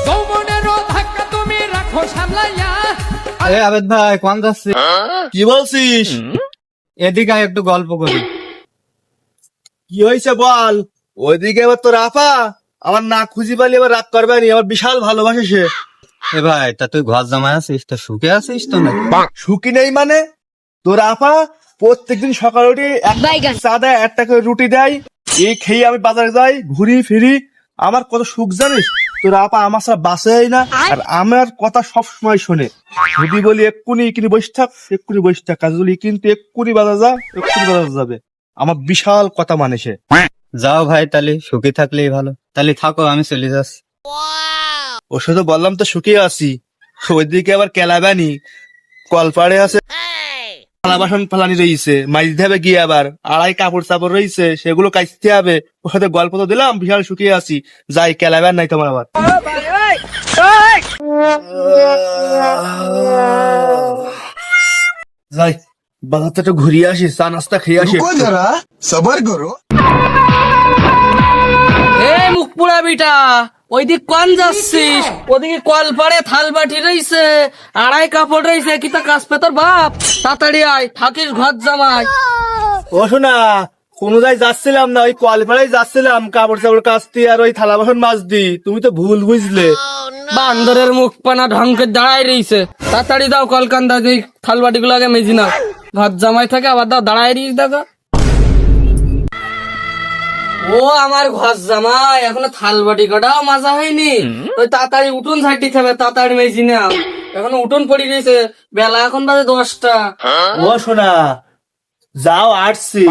যৌবনেরও ধাক্কা তুমি রাখো সামলাইয়া। এ আবেদ ভাই কোন যাচ্ছিস? কি বলছিস? এদিকে আয়, একটু গল্প করি। কি হয়েছে বল? ওইদিকে এবার তোর আপা আমার না খুঁজি পালি এবার রাগ করবে নি, আমার বিশাল ভালোবাসে সে। এ ভাই, তা তুই ঘর জামাই আছিস, তা সুখে আছিস তো নাকি? সুখী নেই মানে? তোর আপা প্রত্যেকদিন সকালে উঠে চা দেয়, একটা করে রুটি দেয়, এই খেয়ে আমি বাজারে যাই, ঘুরি ফিরি, আমার কত সুখ জানিস? তোর আপা আমার সাথে বাঁচেই না, আর আমার কথা সব সময় শোনে। যদি বলি এক্ষুনি এখানে বসে থাক, এক্ষুনি বসে থাক, কাজ বলি কিন্তু এক্ষুনি বাজার যা, এক্ষুনি বাজার যাবে। আমার বিশাল কথা মানে সে। যাও ভাই, তাহলে সুখী থাকলেই ভালো। তাহলে থাকো, আমি চলে যাচ্ছি। ওর সাথে বললাম তো সুখী আছি, ওইদিকে আবার কেলাবানি কলপাড়ে আছে, থালা বাসন ফালানি রয়েছে, মাছ দিতে হবে গিয়ে, আবার আড়াই কাপড় চাপড় রয়েছে, সেগুলো কাচতে হবে। ওর সাথে গল্প তো দিলাম, বিশাল সুখী আছি, যাই কেলাবার নাই তোমার আবার। যাই বাজারটা একটু ঘুরিয়ে আসি, চা নাস্তা খেয়ে আসি। সবার করো। এ মুখ পুরা বিটা, ওইদিক কোন যাচ্ছিস? ওদিকে কল পাড়ে থাল বাটি রইছে, আড়াই কাপড় রইছে, কি তা কাজ পে তোর বাপ? তাড়াতাড়ি আয়, থাকিস ঘর জামাই। ও শোনা, কোনো যাই যাচ্ছিলাম না, ওই কলপাড়াই যাচ্ছিলাম কাপড় চাপড় কাচতে আর ওই থালা বাসন মাছ দি। তুমি তো ভুল বুঝলে। বান্দরের মুখ পানা ঢঙ্কে দাঁড়াই রইছে, তাড়াতাড়ি দাও কলকান্দা দিয়ে থাল বাটি গুলো আগে মেজি নাও। ঘর জামাই থাকে আবার দাও, দাঁড়াই রইস দেখো। ও আমার ঘর জামাই, এখনো থাল বাটি কটাও মাজা হয়নি। ওই তাড়াতাড়ি উঠোন ঝাড়তে হবে, তাড়াতাড়ি মেজি নাও। এখনো উঠোন পড়ে রয়েছে, বেলা এখন বাজে 10টা। ও শোনা, যাও আসছি।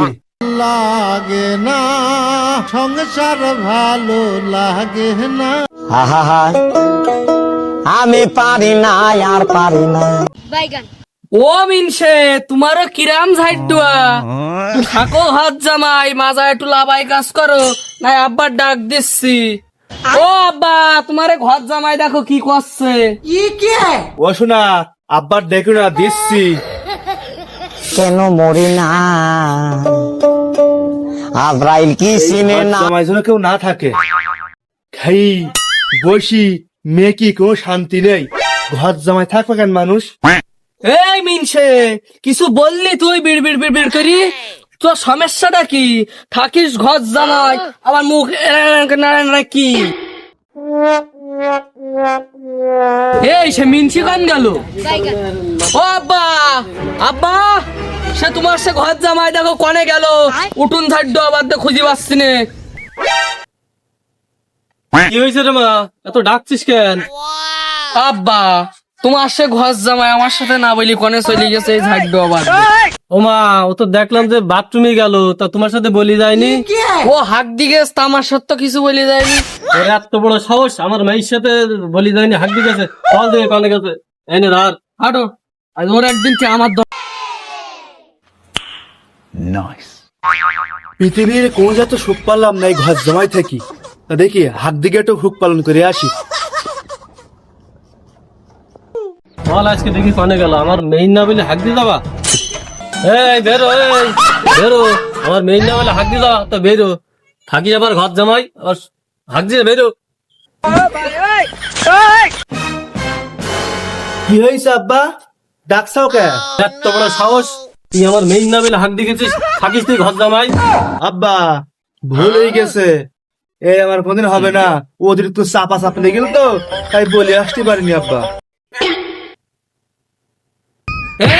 লাগে না সংসার ভালো লাগে না। আমি পারি না, আর পারি না। ও মিনসে, তোমারও কিরাম ঝাইটুয়া? থাকো হাত জামাই, মাজা একটু লাভাই কাজ করো, নাই আব্বার ডাক দিচ্ছি। ও আব্বা, তোমারে ঘর জামাই দেখো কি করছে। ও শোনা, আব্বার দেখো না, দিচ্ছি। কেন মরি না? আজরাইল কি চিনে না? জামাই যেন কেউ না থাকে, খাই বসি মেয়ে কি কোনো শান্তি নেই। ঘর জামাই থাকবে কেন মানুষ? এই মিনসে, কিছু বললি তুই বিড় বিড় বিড় বিড় করি? তোর সমস্যাটা কি? থাকিস ঘর জামাই, আমার মুখ নারায়ণ কি? এই সে মিনসি কান গেল। ও আব্বা, আব্বা, সে তোমার সে ঘর জামাই দেখো কনে গেল, উঠুন ঝাড় আবার তো খুঁজি পাচ্ছি নে। কি হয়েছে রে মা, এত ডাকছিস কেন? আব্বা, তোমার সে ঘর জামাই আমার সাথে না বলি কনে চলে গেছে এই ঝাড় আবার। ও মা, ও তো দেখলাম যে বাথরুমে গেল, তা তোমার সাথে বলি যায়নি? ও হাক দিকে আমার সাথে তো কিছু বলি যায়নি। ওর এত বড় সাহস, আমার মেয়ের সাথে বলি যায়নি, হাক দিয়ে গেছে, কল দিয়ে কনে গেছে। এনে ধর, হাঁটো, আজ ওর একদিন কি আমার পৃথিবীর কোন যত সুখ পারলাম না এই ঘর জামাই থাকি। তা দেখি হাত দিকে একটু সুখ পালন করে আসি। বল আজকে দেখি কনে গেল, আমার মেইন না বলে হাক দিয়ে যাবা? এই বেরো, এই বেরো, আমার মেইন না বলে হাক দিয়ে যাবা, তো বেরো। থাকি আবার ঘর জামাই, আবার হাক দিয়ে বেরো। কি হয়েছে আব্বা, ডাকছাও কে? এত বড় সাহস, তুই আমার মেইন না বলে হাক দিয়ে গেছিস, থাকিস তুই ঘর জামাই? আব্বা ভুল হয়ে গেছে, এই আমার কোনদিন হবে না। ও অতিরিক্ত চাপা চাপ লেগে গেল তো, তাই বলে আসতে পারিনি আব্বা।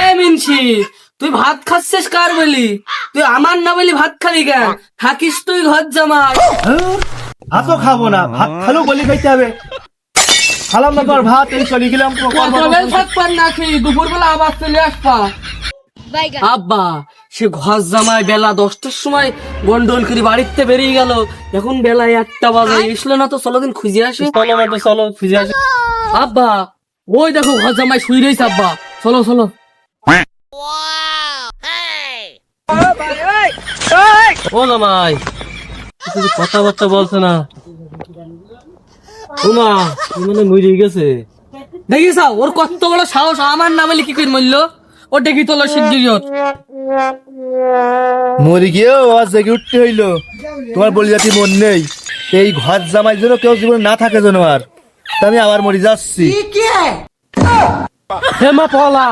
এ মিনসি, তুই ভাত খাচ্ছিস কার বলি? তুই আমার না বলি ভাত খালি কেন? থাকিস তুই ঘর জামাই। ভাতও খাবো না, ভাত খালেও বলি খাইতে হবে। খালাম না তোর ভাত, এই চলে গেলাম। কতবেল থাকবার না খেয়ে দুপুর বেলা আবার চলে আসবা। আব্বা, সে ঘর জামাই বেলা 10টার সময় গন্ডল করে বাড়িতে বেরিয়ে গেল, এখন বেলা 1টা বাজে, এসলো না তো, চলো দিন খুঁজে আসি। চলো মাঠে, চলো খুঁজে আসি। আব্বা, ওই দেখো ঘর জামাই শুয়ে রয়েছে, আব্বা চলো চলো। ও জামাই, কিছু কথাবার্তা বলছে না। ও মা, মানে মরে গেছে। দেখিস ওর কত বড় সাহস, আমার নামে কি করে মরল? ও ডেকে তোলো শিগগিরিয়ত। মরে গিয়েও আজ জেগে উঠতে হইলো। তোমার বলি জাতি মন নেই, এই ঘর জামাই যেন কেউ জীবনে না থাকে যেন আর। তা আমি আবার মরে যাচ্ছি। হে মা পলা